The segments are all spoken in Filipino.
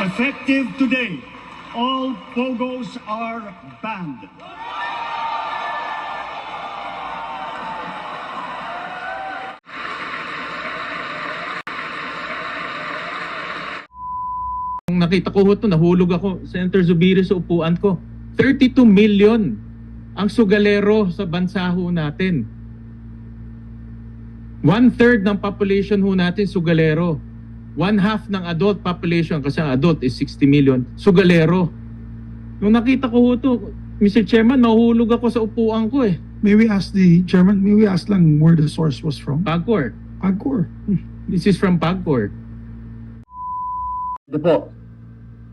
Effective today, all POGOs are banned. Nung nakita ko ito, nahulog ako, Senator Zubiri, sa upuan ko. 32 million ang sugalero sa bansa ho natin. 1/3 ng population ho natin sugalero. 1/2 ng adult population, kasi ang adult is 60 million, sugalero. Nung nakita ko ito, Mr. Chairman, nahulog ako sa upuan ko eh. May we ask the chairman, may we ask lang where the source was from? PAGCOR. PAGCOR. This is from PAGCOR. Ito po.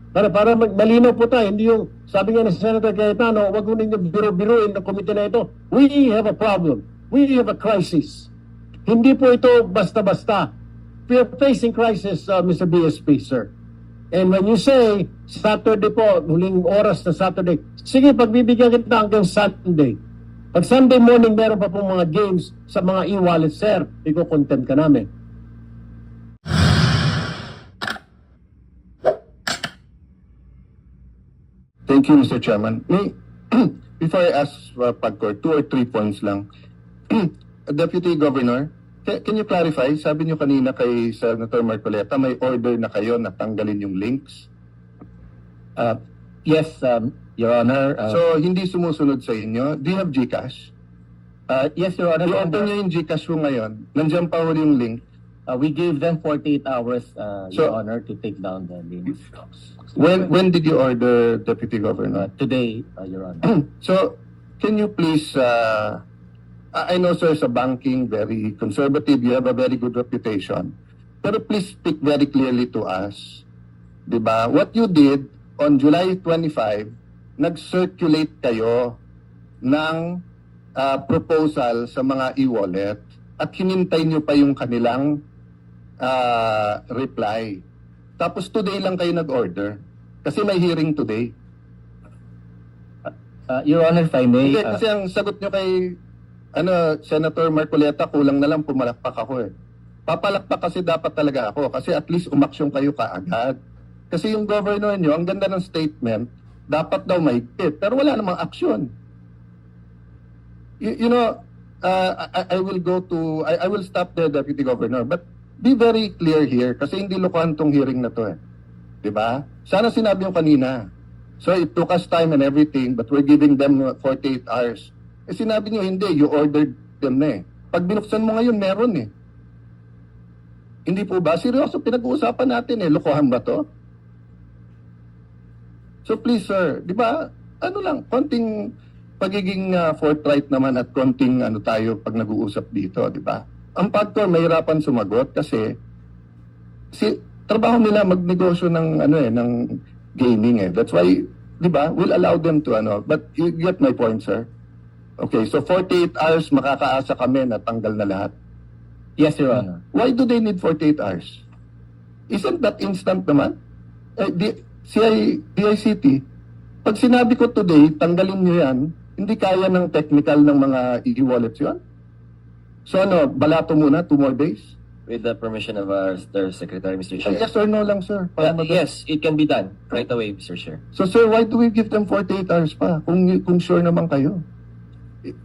Para malinaw po tayo, hindi yung sabi nga ng Senator Cayetano, wag mo ninyo biro-biroin ng komite na ito. We have a problem. We have a crisis. Hindi po ito basta-basta. We are facing crisis, Mr. BSP, sir. And when you say Saturday po, huling oras na Saturday, sige, pagbibigyan kita hanggang Sunday. Pag Sunday morning, meron pa pong mga games sa mga e-wallet, sir, iko-content ka namin. Thank you, Mr. Chairman. Before I ask PAGCOR, 2 or 3 points lang. Deputy Governor, can you clarify? Sabi niyo kanina kay Senator Marcoleta, may order na kayo na tanggalin yung links. Yes, Your Honor. So, hindi sumusunod sa inyo. Do you have GCash? Yes, Your Honor. I-open niyo yung GCash mo ngayon. Nandiyan pa huli yung link. We gave them 48 hours, So- Your Honor, to take down the links. When did you order, Deputy Governor? Today, Your Honor. So, can you please, I know, sir, sa banking, very conservative, you have a very good reputation. Pero please speak very clearly to us. Diba? What you did on July 25, nag-circulate kayo ng proposal sa mga e-wallet at hinintay nyo pa yung kanilang reply. Tapos today lang kayo nag-order. Kasi may hearing today. Your Honor, if I may... Hindi, kasi ang sagot nyo kay Senator Marcoleta, kulang na lang pumalakpak ako eh. Papalakpak kasi dapat talaga ako kasi at least umaksyon kayo kaagad. Kasi yung governor nyo, ang ganda ng statement, dapat daw mahigpit, pero wala namang aksyon. You know, I will go to, I will stop there, Deputy Governor, but be very clear here kasi hindi lokohan tong hearing na to eh. Diba? Sana sinabi yung kanina. So it took us time and everything, but we're giving them 48 hours. Eh sinabi nyo, hindi, you ordered them na eh. Pag binuksan mo ngayon, meron eh. Hindi po ba? Seryoso, pinag-uusapan natin eh. Lokohan ba to? So please sir, di ba, ano lang, konting pagiging forthright naman at konting ano tayo pag nag-uusap dito, di ba? Ang PAGCOR mahirapan sumagot kasi trabaho nila magnegosyo ng ano eh, ng gaming eh. That's why, di ba, we'll allow them to ano, but you get my point, sir. Okay, so 48 hours makakaasa kami na tanggal na lahat. Yes, Your Honor. Why do they need 48 hours? Isn't that instant naman? DICT, pag sinabi ko today, tanggalin nyo yan, hindi kaya ng technical ng mga e-wallets yun? So ano, balato muna, 2 more days? With the permission of our Secretary, Mr. Chair. Yes or no lang, sir? Para Yes, it can be done right away, Mr. Chair. So sir, why do we give them 48 hours pa? Kung sure naman kayo.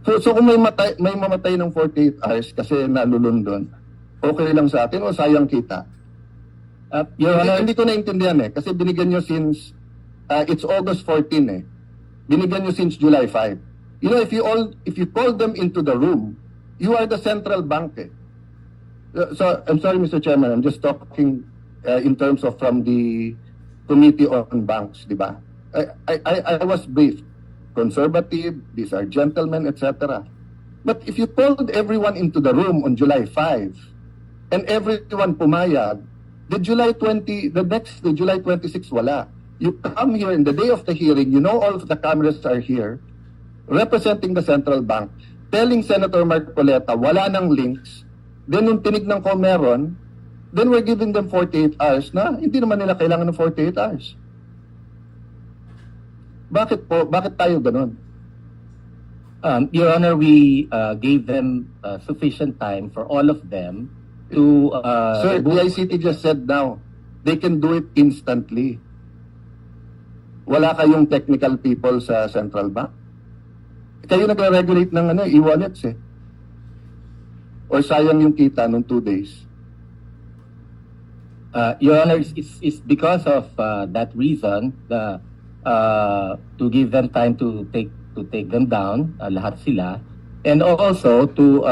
So kung may mamatay ng 48 hours kasi nalulundon, okay lang sa atin o sayang kita? Your Honor, Hindi ko naintindihan eh. Kasi binigyan nyo since, it's August 14 eh. Binigyan nyo since July 5. You know, if you call them into the room, you are the central bank eh. So, I'm sorry Mr. Chairman, I'm just talking in terms of from the Committee on Banks, di ba? I was briefed. Conservative, these are gentlemen, etc. But if you called everyone into the room on July 5 and everyone pumayag, the July 26 wala. You come here in the day of the hearing, you know all of the cameras are here, representing the central bank, telling Senator Marcoleta wala nang links, then nung tinignan ko meron, then we're giving them 48 hours na hindi naman nila kailangan ng 48 hours. Bakit po? Bakit tayo ganun? Your Honor, we gave them sufficient time for all of them to... Sir, DICT just said now, they can do it instantly. Wala kayong technical people sa central bank? Kayo nagre-regulate ng e-wallets eh. Or sayang yung kita nung 2 days? Your Honor, it's because of that reason to give them time to take them down, lahat sila, and also to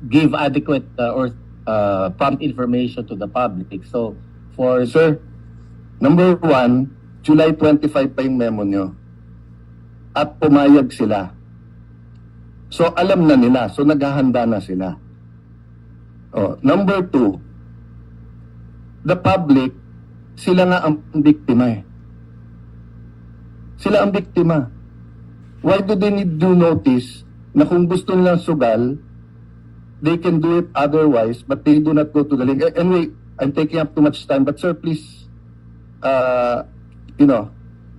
give adequate or prompt information to the public. So, for Sir, number 1, July 25 pa yung memo nyo. At pumayag sila. So, alam na nila. So, naghahanda na sila. Oh, number 2, the public, sila nga ang biktima eh. Sila ang biktima. Why do they need due notice na kung gusto nilang sugal, they can do it otherwise, but they do not go to the link. Anyway, I'm taking up too much time, but sir, please,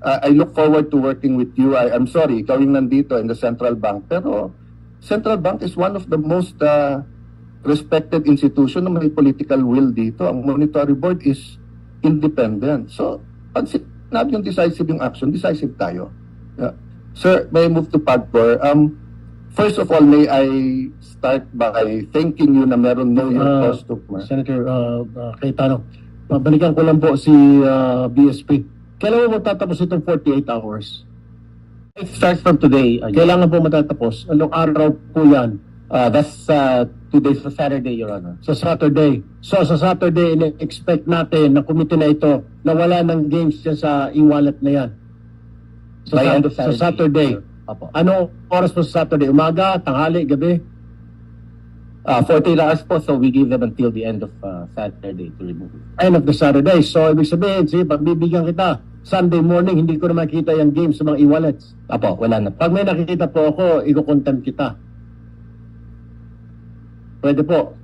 I look forward to working with you. I'm sorry, ikaw yung nandito in the central bank, pero central bank is one of the most respected institution na may political will dito. Ang monetary board is independent. So, pag sinabi yung decisive yung action, decisive tayo. Yeah. Sir, may I move to PAGCOR? First of all, may I start by thanking you na meron know your customer. Senator Cayetano, balikan ko lang po si BSP. Kailan mo matatapos itong 48 hours? it starts from today. Kailangan po matatapos. Anong araw po yan? That's 2 days sa Saturday, Your Honor. Sa Saturday. So sa Saturday, expect natin na committee na ito na wala ng games dyan sa e-wallet na yan. By end of Sa Saturday. Saturday. Opo. Ano oras po sa Saturday? Umaga, tanghali, gabi? 48 hours po, so we give them until the end of Saturday to remove it. End of the Saturday. So ibig sabihin, sige, pagbibigyan kita, Sunday morning, hindi ko na makita yung games sa mga e-wallets. Opo, wala na po. Pag may nakikita po ako, i-content kita. Pwede po.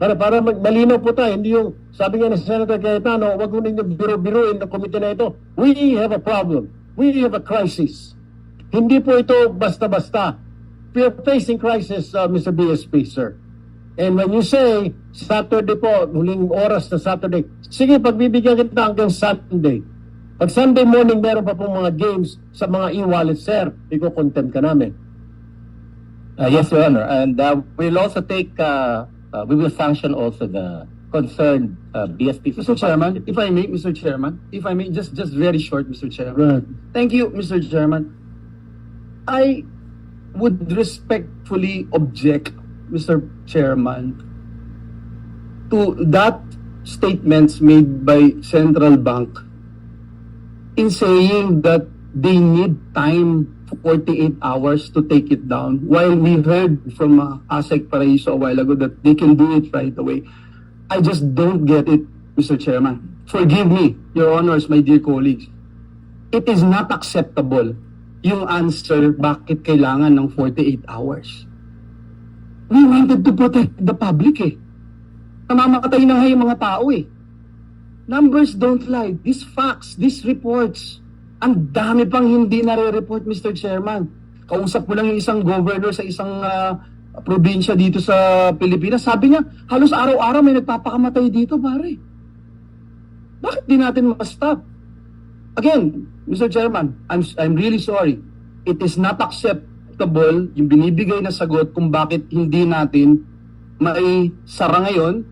Para malinaw po tayo, hindi yung, sabi nga ni Senator Cayetano, wag mo ninyo biro-biruin ng komite na ito. We have a problem. We have a crisis. Hindi po ito basta-basta. We are facing crisis, Mr. BSP, sir. And when you say, Saturday po, huling oras na Saturday, sige, pagbibigyan kita hanggang Sunday. Pag Sunday morning, meron pa pong mga games sa mga e-wallet, sir, i-content ka namin. Yes, Your Honor. And we'll also take, we will sanction also the concerned BSP. Mr. Chairman, if I may, Mr. Chairman, if I may, just very short, Mr. Chairman. Right. Thank you, Mr. Chairman. I would respectfully object, Mr. Chairman, to that statements made by Central Bank in saying that they need time 48 hours to take it down, while we heard from ASEC Paraiso a while ago that they can do it right away. I just don't get it, Mr. Chairman. Forgive me, Your Honors, my dear colleagues. It is not acceptable yung answer bakit kailangan ng 48 hours. We wanted to protect the public eh. Namamatay na nga yung mga tao eh. Numbers don't lie. These facts, these reports, ang dami pang hindi nare-report, Mr. Chairman. Kausap ko lang yung isang governor sa isang probinsya dito sa Pilipinas. Sabi niya, halos araw-araw may nagpapakamatay dito, pare. Bakit di natin ma-stop? Again, Mr. Chairman, I'm really sorry. It is not acceptable yung binibigay na sagot kung bakit hindi natin may sara ngayon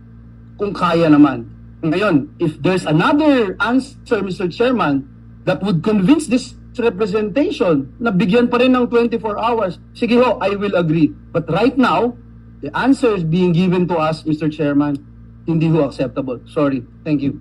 kung kaya naman. Ngayon, if there's another answer, Mr. Chairman, that would convince this representation na bigyan pa rin ng 24 hours, sige ho, I will agree. But right now, the answers being given to us, Mr. Chairman, hindi ho acceptable. Sorry. Thank you.